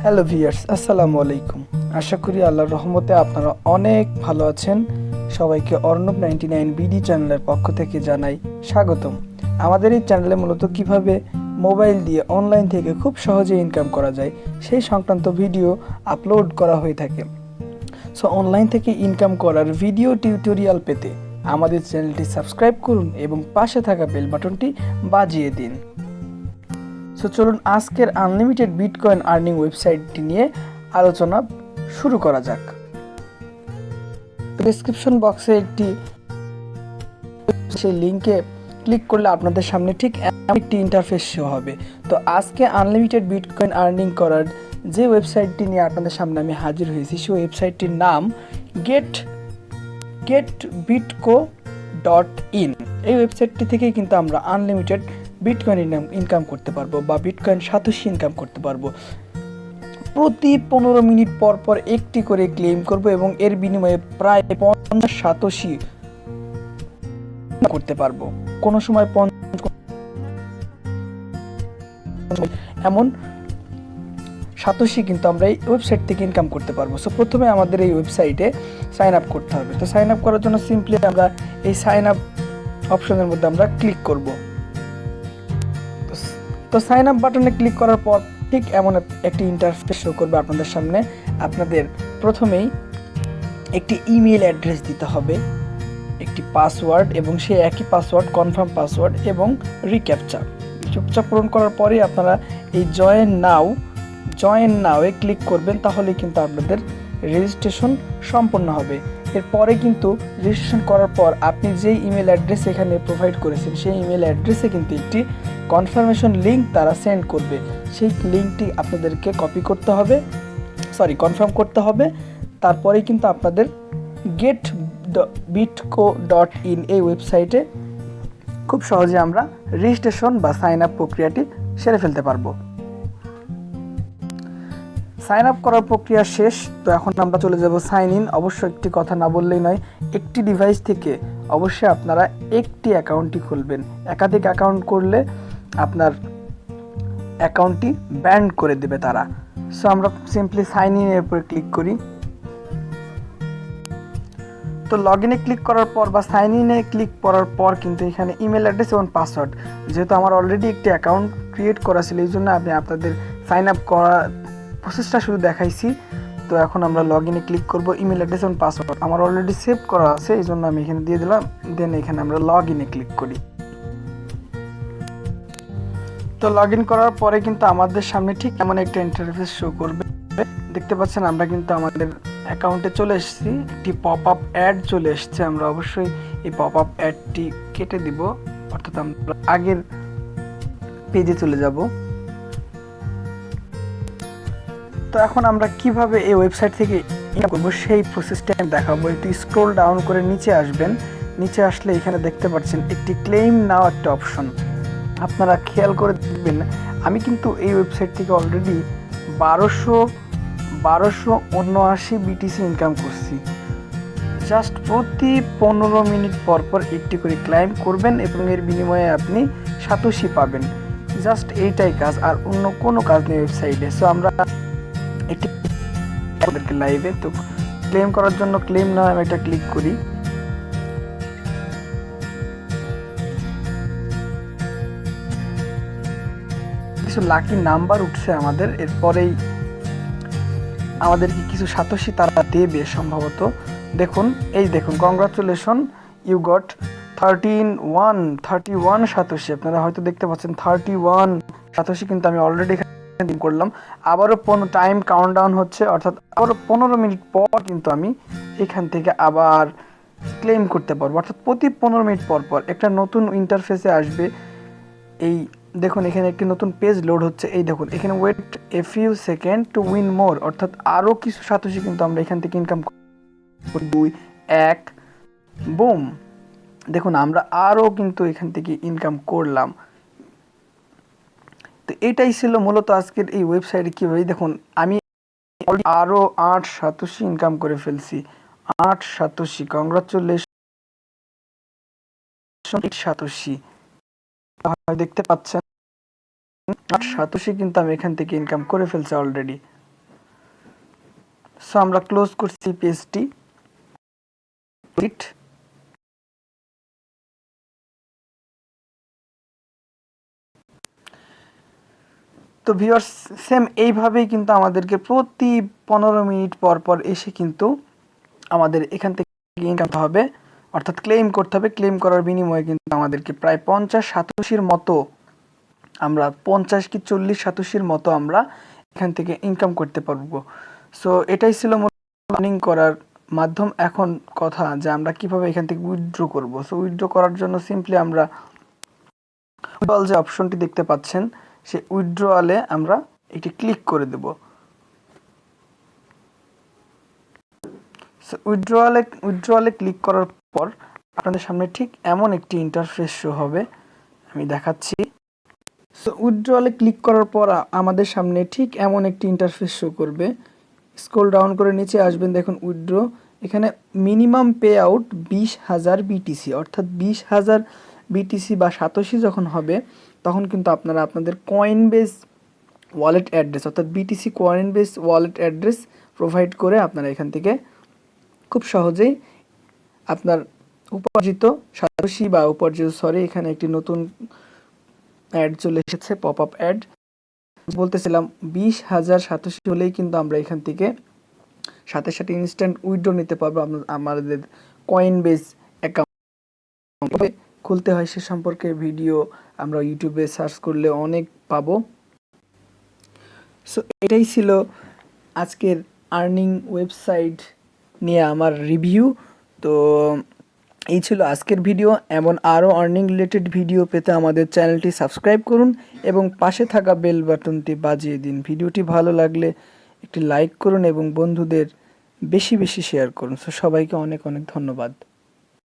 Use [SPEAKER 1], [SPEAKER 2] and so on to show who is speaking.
[SPEAKER 1] Hello viewers, আসসালামু আলাইকুম। আশা করি আল্লাহর রহমতে আপনারা অনেক ভালো আছেন। সবাইকে অর্ণব 99 বিডি চ্যানেলের পক্ষ থেকে জানাই স্বাগতম। আমাদের এই চ্যানেলে মূলত কিভাবে মোবাইল দিয়ে অনলাইন থেকে খুব সহজে ইনকাম করা যায় সেই সংক্রান্ত ভিডিও আপলোড করা হয়ে থাকে। সো অনলাইন থেকে ইনকাম করার ভিডিও টিউটোরিয়াল পেতে আমাদের চ্যানেলটি সাবস্ক্রাইব করুন এবং পাশে থাকা বেল বাটনটি বাজিয়ে দিন। সো চলুন আজকের আনলিমিটেড বিটকয়েন আর্নিং ওয়েবসাইটটি নিয়ে আলোচনা শুরু করা যাক। ডেসক্রিপশন বক্সে সেই লিঙ্কে ক্লিক করলে আপনাদের সামনে ঠিক একটি ইন্টারফেস শো হবে। তো আজকে আনলিমিটেড বিটকয়েন আর্নিং করার যে ওয়েবসাইটটি নিয়ে আপনাদের সামনে আমি হাজির হয়েছি সেই ওয়েবসাইটটির নাম getbitco.in। এই ওয়েবসাইটটি থেকেই কিন্তু আমরা আনলিমিটেড বিটকয়েন ইনকাম করতে পারবো বা বিটকয়েন সাতোশি ইনকাম করতে পারবো। প্রতি 15 মিনিট পর পর একটি করে ক্লেম করব এবং এর বিনিময়ে প্রায় 50 সাতোশি করতে পারবো। কোনো সময় এমন সাতোশি কিন্তু আমরা এই ওয়েবসাইট থেকে ইনকাম করতে পারবো। সো প্রথমে আমাদের এই ওয়েবসাইটে সাইন আপ করতে হবে। তো সাইন আপ করার জন্য সিম্পলি আমরা এই সাইন আপ অপশনের মধ্যে আমরা ক্লিক করব। তো সাইন আপ বাটনে ক্লিক করার পর ঠিক এমন একটি ইন্টারফেস শো করবে আপনাদের সামনে। আপনাদের প্রথমেই একটি ইমেল অ্যাড্রেস দিতে হবে, একটি পাসওয়ার্ড এবং সেই একই পাসওয়ার্ড কনফার্ম পাসওয়ার্ড এবং রিক্যাপচা পূরণ করার পরেই আপনারা এই জয়েন নাও-এ ক্লিক করবেন। তাহলে কিন্তু আপনাদের রেজিস্ট্রেশন সম্পন্ন হবে। এরপরে কিন্তু রেজিস্ট্রেশন করার পর আপনি যেই ইমেল অ্যাড্রেস এখানে প্রোভাইড করেছেন সেই ইমেল অ্যাড্রেসে কিন্তু একটি কনফার্মেশন লিঙ্ক তারা সেন্ড করবে। সেই লিঙ্কটি আপনাদেরকে কনফার্ম করতে হবে। তারপরেই কিন্তু আপনাদের getbitco.in এই ওয়েবসাইটে খুব সহজে আমরা রেজিস্ট্রেশন বা সাইন আপ প্রক্রিয়াটি সেরে ফেলতে পারবো। সাইন আপ করার প্রক্রিয়া শেষ। তো এখন আমরা চলে যাব সাইন ইন। অবশ্যই একটি কথা না বললেই নয়, একটি ডিভাইস থেকে অবশ্যই আপনারা একটি অ্যাকাউন্টই খুলবেন। একাধিক অ্যাকাউন্ট করলে আপনার অ্যাকাউন্টটি ব্যান করে দেবে তারা। সো আমরা সিম্পলি সাইন ইনের উপরে ক্লিক করি। তো লগ ইনে ক্লিক করার পর বা সাইন ইনে ক্লিক করার পর কিন্তু এখানে ইমেল অ্যাড্রেস এবং পাসওয়ার্ড, যেহেতু আমার অলরেডি একটি অ্যাকাউন্ট ক্রিয়েট করা ছিল এই জন্য আমি আপনাদের সাইন আপ করা প্রসেসটা শুধু দেখাইছি। তো এখন আমরা লগ ইনে ক্লিক করব। ইমেল অ্যাড্রেস এবং পাসওয়ার্ড আমার অলরেডি সেভ করা আছে, এই জন্য আমি এখানে দিয়ে দিলাম। দেন এখানে আমরা লগ ইনে ক্লিক করি। তো লগ ইন করার পরে কিন্তু আমাদের সামনে ঠিক এমন একটা ইন্টারফেস শো করবে। দেখতে পাচ্ছেন আমরা কিন্তু আমাদের অ্যাকাউন্টে চলে এসেছি। একটি পপ আপ অ্যাড চলে এসেছে। আমরা অবশ্যই এই পপ আপ অ্যাডটি কেটে দিব, অর্থাৎ আমরা আগের পেজে চলে যাব। তো এখন আমরা কিভাবে এই ওয়েবসাইট থেকে ইনকাম করব সেই প্রসেসটা আমি দেখাবো। একটু স্ক্রল ডাউন করে নিচে আসবেন। নিচে আসলে এখানে দেখতে পাচ্ছেন একটি ক্লেম নাও একটা অপশন। আপনারা খেয়াল করে দেখবেন, আমি কিন্তু এই ওয়েবসাইট থেকে অলরেডি 1279 বিটিসি ইনকাম করছি। জাস্ট প্রতি 15 মিনিট পর পর একটি করে ক্লাইম করবেন এবং এর বিনিময়ে আপনি সাতোশি পাবেন। জাস্ট এইটাই কাজ, আর অন্য কোনো কাজ নেই ওয়েবসাইটে। সো আমরা একটি লাইভে তো ক্লেম করার জন্য ক্লেম নাও আমি এটা ক্লিক করি। কিছু লাকি নাম্বার উঠছে আমাদের, এরপরেই আমাদেরকে কিছু সাতোশি তারা দেবে সম্ভবত। দেখুন কংগ্রাচুলেশন, ইউ গট 31 সাতোশি। আপনারা হয়তো দেখতে পাচ্ছেন 31 সাতোশি কিন্তু আমি অলরেডি করলাম। আবারও টাইম কাউন্টডাউন হচ্ছে, অর্থাৎ আবারও 15 মিনিট পর কিন্তু আমি এখান থেকে আবার ক্লেম করতে পারবো। অর্থাৎ প্রতি 15 মিনিট পর পর একটা নতুন ইন্টারফেসে আসবে। এই দেখুন এখানে একটি নতুন পেজ লোড হচ্ছে। এই দেখুন এখানে wait a few second to win more, অর্থাৎ আরও কিছু সাতোশি কিন্তু আমরা এখান থেকে ইনকাম করি। 2 1 বুম, দেখুন আমরা আরও কিন্তু এখান থেকে ইনকাম করলাম। তো এটাই ছিল মূলত আজকের এই ওয়েবসাইটে কীভাবে। দেখুন আমি আরও 8 সাতোশি ইনকাম করে ফেলছি। 8 সাতোশি, কংগ্রাচুলেশন সাতোশি। দেখতে পাচ্ছেন 8 সাতোশি কিন্তু আমি এখান থেকে ইনকাম করে ফেলছি অলরেডি। সো আমরা ক্লোজ করছি পেজটি। তো ভিউয়ার্স সেম এইভাবেই কিন্তু আমাদেরকে প্রতি 15 মিনিট পর পর এসে কিন্তু আমাদের এখান থেকে ইনকাম হবে, অর্থাৎ ক্লেম করতে হবে। ক্লেম করার বিনিময়ে কিন্তু আমাদেরকে প্রায় 50-87 মতো, আমরা 50 কি 40-87 মতো আমরা এখান থেকে ইনকাম করতে পারবো। সো এটাই ছিল আর্নিং করার মাধ্যম। এখন কথা যে আমরা কিভাবে এখান থেকে উইথড্র করব। সো উইথড্র করার জন্য সিম্পলি আমরা উইথড্রয়াল যে অপশনটি দেখতে পাচ্ছেন সেই উইথড্রয়ালে আমরা এটি ক্লিক করে দেব। সো উইথড্রয়ালে ক্লিক করার পর আপনাদের সামনে ঠিক এমন একটি ইন্টারফেস শো হবে, আমি দেখাচ্ছি। সো উইথড্রয়ালে ক্লিক করার পর আমাদের সামনে ঠিক এমন একটি ইন্টারফেস শো করবে। স্ক্রল ডাউন করে নিচে আসবেন, দেখুন উইথড্র, এখানে মিনিমাম পে আউট 20,000 বিটিসি, অর্থাৎ 20,000 বিটিসি বা সাতোশি যখন হবে তখন কিন্তু আপনারা আপনাদের কয়েনবেস ওয়ালেট অ্যাড্রেস, অর্থাৎ BTC Coinbase wallet address provide করে আপনারা এখান থেকে খুব সহজেই আপনার উপার্জিত সাতোশি বা এখানে একটি নতুন অ্যাড চলে এসেছে, পপ আপ অ্যাড। বলতেছিলাম 20,000 সাতোশি হলেই কিন্তু আমরা এখান থেকে সাথে সাথে ইনস্ট্যান্ট উইথড্র নিতে পারবো। আমাদের কয়েনবেস অ্যাকাউন্ট খুলতে হয় সে সম্পর্কে ভিডিও আমরা ইউটিউবে সার্চ করলে অনেক পাবো। সো এটাই ছিল আজকের আর্নিং ওয়েবসাইট নিয়ে আমার রিভিউ। তো এই ছিল আজকের ভিডিও। এমন আরও আর্নিং রিলেটেড ভিডিও পেতে আমাদের চ্যানেলটি সাবস্ক্রাইব করুন এবং পাশে থাকা বেল বাটনটি বাজিয়ে দিন। ভিডিওটি ভালো লাগলে একটি লাইক করুন এবং বন্ধুদের বেশি বেশি শেয়ার করুন। সো সবাইকে অনেক অনেক ধন্যবাদ।